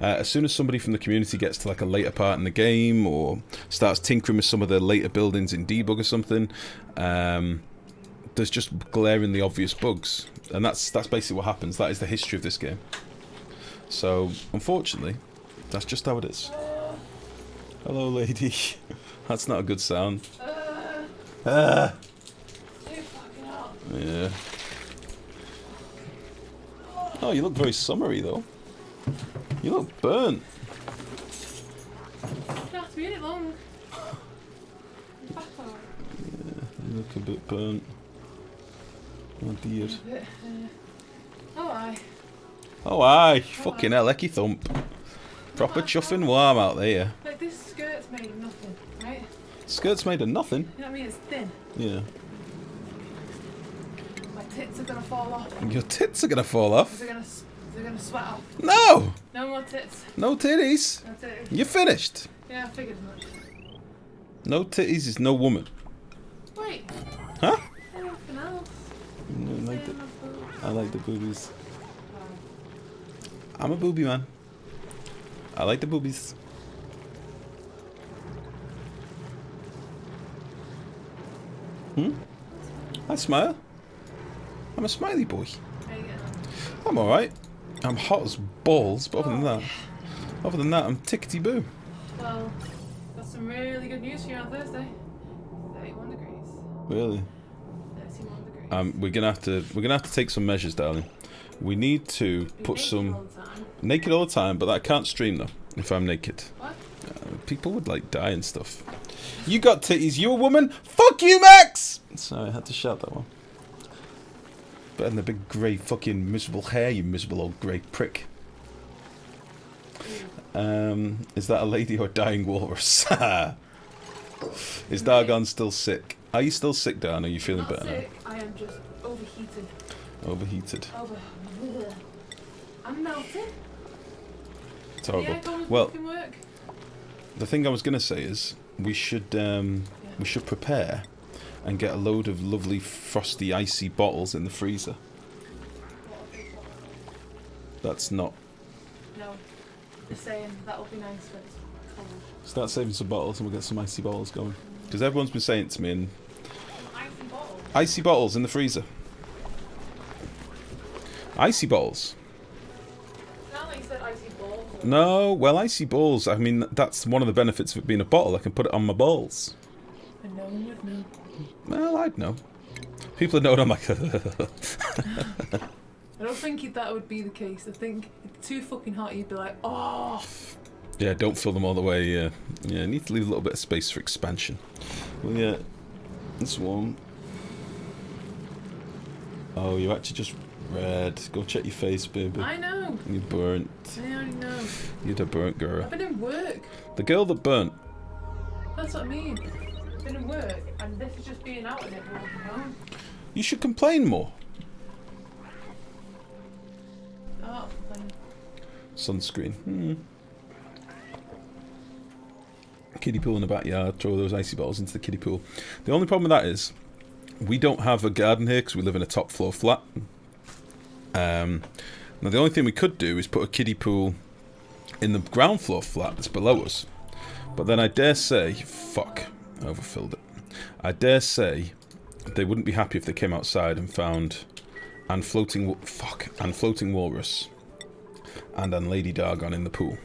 as soon as somebody from the community gets to like a later part in the game or starts tinkering with some of the later buildings in debug or something, there's just glaringly obvious bugs, and that's basically what happens. That is the history of this game. So unfortunately, that's just how it is. Hello, lady. That's not a good sound. Yeah. Oh, you look very summery though. You look burnt. You don't have to be in it long. Yeah, you look a bit burnt. Oh dear. Oh aye. Oh aye, fucking hell, ecky thump. Proper chuffing warm out there. Like this skirt's made of nothing, right? Skirt's made of nothing? You know what I mean? It's thin. Yeah. My tits are gonna fall off. Your tits are gonna fall off? They're gonna sweat off. No! No more tits. No titties. No titties. You're finished. Yeah, I figured as much. No titties is no woman. Wait. Huh? Anything else? No, I like the boobies. I'm a booby man. I like the boobies. I smile. I'm a smiley boy. There you go. I'm alright. I'm hot as balls, but other than that, I'm tickety boo. Well, got some really good news for you on Thursday. 31 degrees. Really? 31 degrees. We're gonna have to take some measures, darling. We need to put some all the time. naked all the time, but I can't stream though if I'm naked. What? People would like die and stuff. You got titties, you a woman? Fuck you, Max! Sorry, I had to shout that one. Better than the big grey fucking miserable hair, you miserable old grey prick. Is that a lady or a dying walrus? Is Dargon still sick? Are you still sick, Dan? Are you feeling better sick. I am just overheated. now? Overheated. I'm melting. It's horrible. Yeah, go Well, work. the thing I was gonna say is we should prepare and get a load of lovely frosty icy bottles in the freezer. That's not. No. Just saying that would be nice when it's cold. Start saving some bottles and we'll get some icy bottles going. Because everyone's been saying it to me, and Icy bottles. icy bottles in the freezer. Icy bottles. Not like you said icy balls. No, well, icy balls. I mean, that's one of the benefits of it being a bottle. I can put it on my balls. And no one would know. Well, I'd know. People would know, and I'm like, I don't think that would be the case. I think if it's too fucking hot, you'd be like, oh. yeah, don't fill them all the way. Yeah, need to leave a little bit of space for expansion. Well, yeah, this one. Oh, you're actually just red. Go check your face, baby. I know. You burnt. I already know. You're the burnt girl. I've been in work. The girl that burnt. That's what I mean. I've been in work, and this is just being out in it walking home. You should complain more. Oh, then. Sunscreen. Kiddie pool in the backyard. Throw those icy bottles into the kiddie pool. The only problem with that is we don't have a garden here because we live in a top floor flat. Now the only thing we could do is put a kiddie pool in the ground floor flat that's below us. But then I dare say, fuck, I overfilled it. I dare say they wouldn't be happy if they came outside and found floating walrus and Lady Dargon in the pool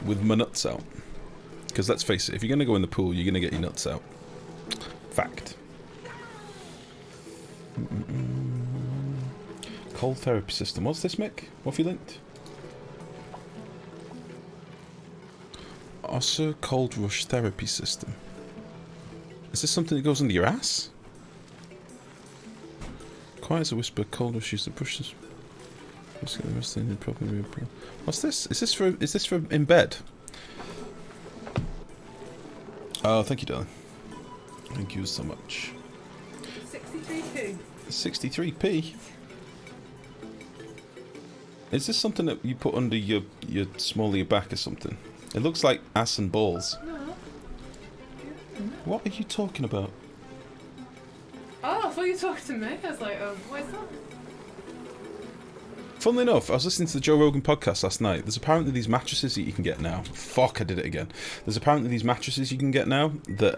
with my nuts out. Because let's face it, if you're going to go in the pool, you're going to get your nuts out. Fact. Cold therapy system. What's this, Mick? What have you linked? Ossa cold rush therapy system. Is this something that goes under your ass? Quiet as a whisper, cold rush use the brushes. What's this? Is this for in bed? Oh, thank you, darling. Thank you so much. 63p. 63p? Is this something that you put under your small of your back or something? It looks like ass and balls. No. What are you talking about? Oh, I thought you were talking to me. I was like, oh, what is that? Funnily enough, I was listening to the Joe Rogan podcast last night. There's apparently these mattresses that you can get now. Fuck, I did it again. There's apparently these mattresses you can get now that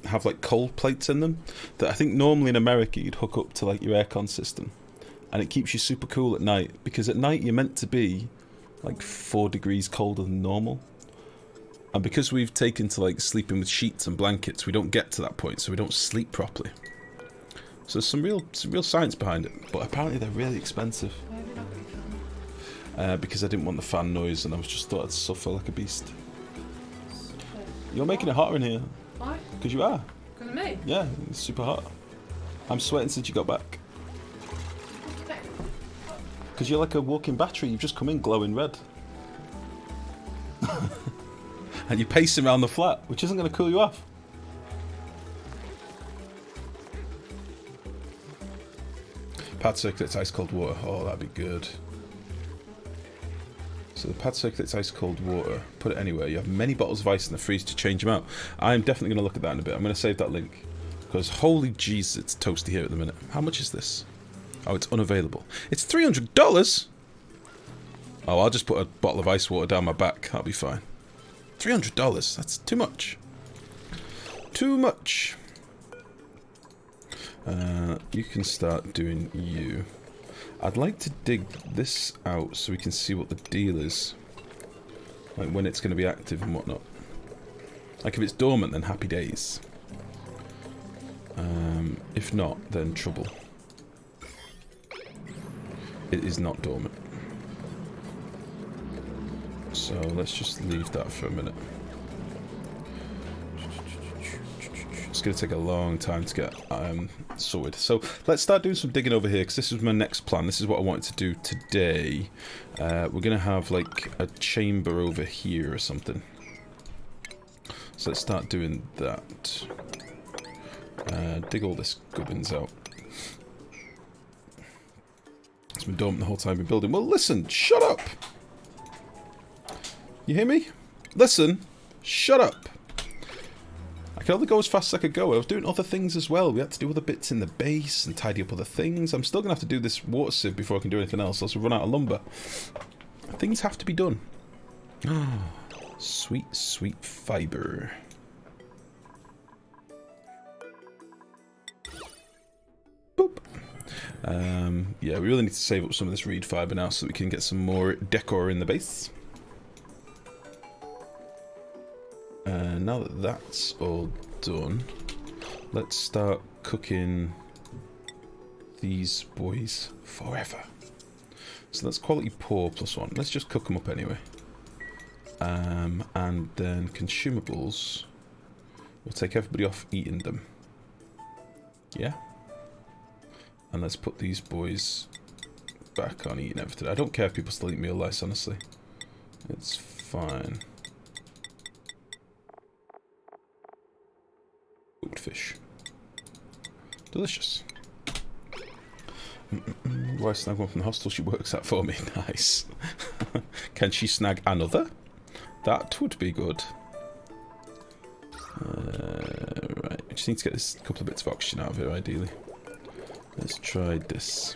have like cold plates in them that I think normally in America you'd hook up to like your aircon system. And it keeps you super cool at night. Because at night you're meant to be like 4 degrees colder than normal. And because we've taken to like sleeping with sheets and blankets, we don't get to that point, so we don't sleep properly. So there's some real science behind it, but apparently they're really expensive. Why have you not got your phone? because I didn't want the fan noise, and I was just thought I'd suffer like a beast. You're making it hotter in here. Why? Because you are. Because of me? Yeah, it's super hot. I'm sweating since you got back. Because you're like a walking battery. You've just come in glowing red. And you're pacing around the flat, which isn't going to cool you off. Pad circuit's ice cold water. Oh, that'd be good. So the pad circuit's ice cold water. Put it anywhere. You have many bottles of ice in the freezer to change them out. I'm definitely going to look at that in a bit. I'm going to save that link. Because holy jeez, it's toasty here at the minute. How much is this? Oh, it's unavailable. It's $300? Oh, I'll just put a bottle of ice water down my back. That'll be fine. $300. That's too much. Too much. You can start doing you. I'd like to dig this out so we can see what the deal is. Like when it's going to be active and whatnot. Like if it's dormant, then happy days. If not, then trouble. It is not dormant. So let's just leave that for a minute. It's going to take a long time to get sorted. So let's start doing some digging over here, because this is my next plan. This is what I wanted to do today. We're going to have like a chamber over here or something. So let's start doing that. Dig all this gubbins out. It's been dormant the whole time we've been building. Well, listen, shut up! You hear me? Listen, shut up! I could only go as fast as I could go. I was doing other things as well. We had to do other bits in the base and tidy up other things. I'm still going to have to do this water sieve before I can do anything else, else we'll run out of lumber. Things have to be done. Sweet, sweet fibre. Boop. Yeah, we really need to save up some of this reed fibre now so that we can get some more decor in the base. Now that that's all done, let's start cooking these boys forever. So that's quality pour +1. Let's just cook them up anyway. And then consumables, we'll take everybody off eating them. Yeah? And let's put these boys back on eating everything. I don't care if people still eat meal lice, honestly. It's fine. Cooked fish. Delicious. Why snag one from the hostel? She works that for me. Nice. Can she snag another? That would be good. Right, I just need to get this couple of bits of oxygen out of here, ideally. Let's try this.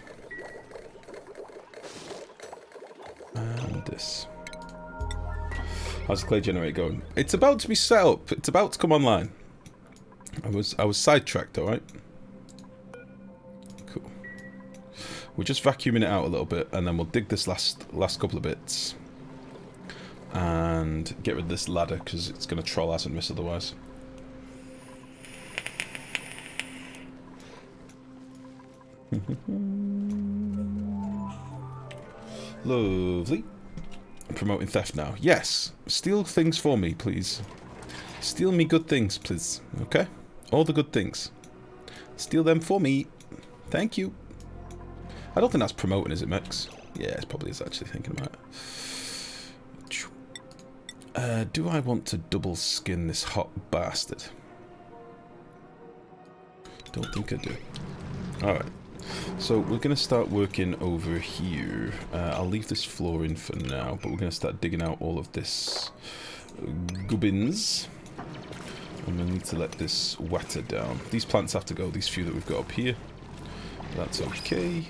And this. How's the clay generator going? It's about to be set up. It's about to come online. I was sidetracked, alright? Cool. We're just vacuuming it out a little bit, and then we'll dig this last couple of bits. And get rid of this ladder, because it's going to troll us and miss otherwise. Lovely. I'm promoting theft now. Yes. Steal things for me, please. Steal me good things, please. Okay? All the good things. Steal them for me. Thank you. I don't think that's promoting, is it, Mex? Yeah, it probably is, actually, thinking about it. Do I want to double skin this hot bastard? Don't think I do. Alright. So we're going to start working over here. I'll leave this floor in for now, but we're going to start digging out all of this gubbins. And we need to let this water down. These plants have to go, these few that we've got up here. That's okay.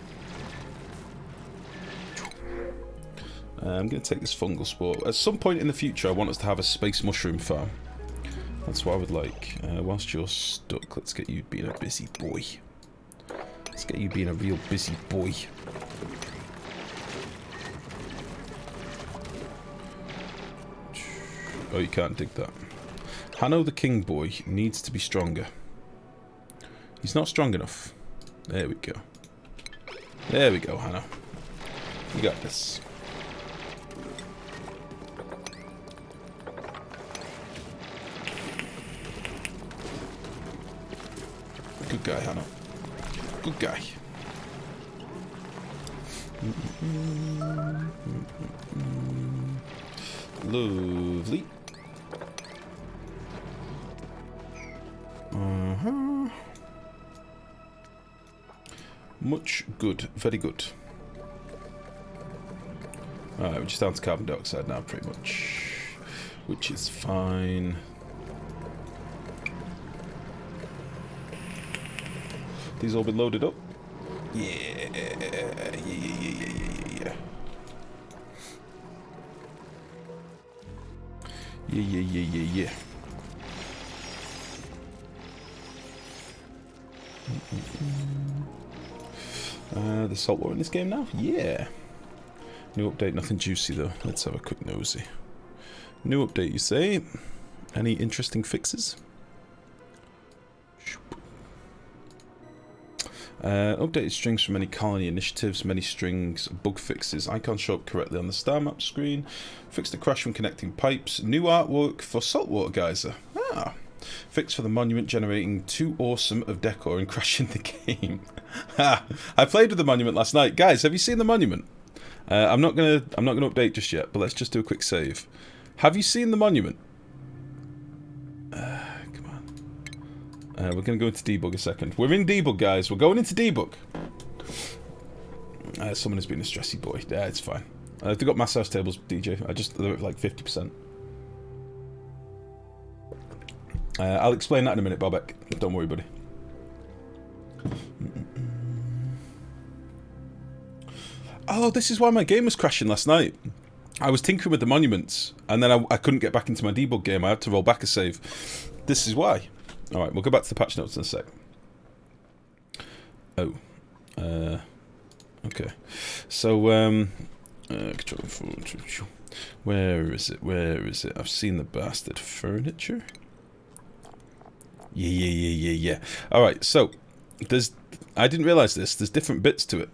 I'm going to take this fungal spore. At some point in the future, I want us to have a space mushroom farm. That's what I would like. Whilst you're stuck, let's get you being a busy boy. Let's get you being a real busy boy. Oh, you can't dig that. Hanno the king boy needs to be stronger. He's not strong enough. There we go. There we go, Hanno. You got this. guy, Hannah. Good guy. Lovely. Much good. Very good. Alright, we're just down to carbon dioxide now, pretty much. Which is fine. These all been loaded up? Yeah. Yeah. The salt water in this game now? Yeah. New update, nothing juicy though. Let's have a quick nosy. New update, you say? Any interesting fixes? Updated strings from many colony initiatives, many strings, bug fixes, icons show up correctly on the star map screen, fixed the crash from connecting pipes, new artwork for saltwater geyser. Fix for the monument generating too awesome of decor and crashing the game. I played with the monument last night. Guys, have you seen the monument? I'm not gonna update just yet, but let's just do a quick save. Have you seen the monument? Come on. We're gonna go into debug a second. We're in debug, guys. We're going into debug. Someone has been a stressy boy. Yeah, it's fine. They've got massage tables, DJ. They're at like 50%. I'll explain that in a minute, Bobek. Don't worry, buddy. Oh, this is why my game was crashing last night. I was tinkering with the monuments, and then I couldn't get back into my debug game. I had to roll back a save. This is why. Alright, we'll go back to the patch notes in a sec. Oh. Okay. So, control. Where is it? I've seen the bastard furniture. Yeah. Alright, so I didn't realise this. There's different bits to it.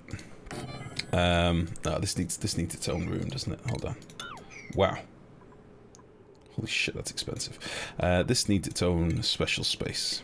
This needs its own room, doesn't it? Hold on. Wow. Holy shit, that's expensive. This needs its own special space.